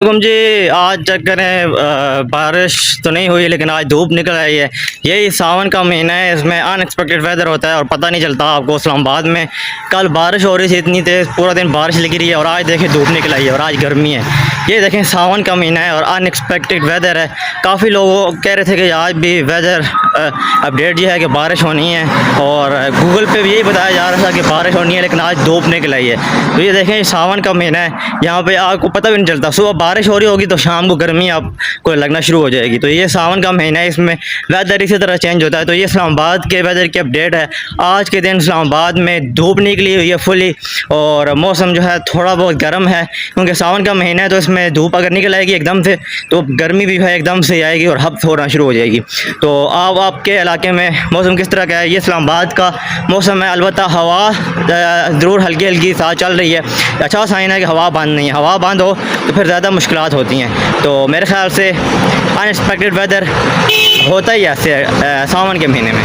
हुकुम जी, आज चेक करें, बारिश तो नहीं हुई लेकिन आज धूप निकल आई है। यही सावन का महीना है, इसमें अनएक्सपेक्टेड वेदर होता है और पता नहीं चलता आपको। इस्लामाबाद में कल बारिश हो रही थी इतनी तेज़, पूरा दिन बारिश लगी रही है और आज देखें धूप निकल आई है और आज गर्मी है। ये देखें सावन का महीना है और अनएक्सपेक्टेड वेदर है। काफ़ी लोग कह रहे थे कि आज भी वेदर अपडेट ये है कि बारिश होनी है और गूगल पे भी यही बताया जा रहा था कि बारिश होनी है, लेकिन आज धूप निकल आई है। तो ये देखें सावन का महीना है, यहाँ पे आपको पता भी नहीं चलता। सुबह बारिश हो रही होगी तो शाम को गर्मी आपको लगना शुरू हो जाएगी। तो ये सावन का महीना है, इसमें वेदर इसी तरह चेंज होता है। तो ये इस्लामाबाद के वेदर की अपडेट है। आज के दिन इस्लामाबाद में धूप निकली हुई है फुली और मौसम जो है थोड़ा बहुत गर्म है, क्योंकि सावन का महीना है। तो इसमें धूप अगर निकल आएगी एकदम से तो गर्मी भी है एकदम से आएगी और हब्स होना शुरू हो जाएगी। तो आप आपके इलाके में मौसम किस तरह का है? ये इस्लामाबाद का मौसम है। अलबत्ता हवा ज़रूर हल्की हल्की साथ चल रही है। अच्छा साइन है कि हवा बंद नहीं है। हवा बंद हो तो फिर ज़्यादा मुश्किलात होती हैं। तो मेरे ख्याल से अनएक्सपेक्टेड वेदर होता ही ऐसे सावन के महीने में।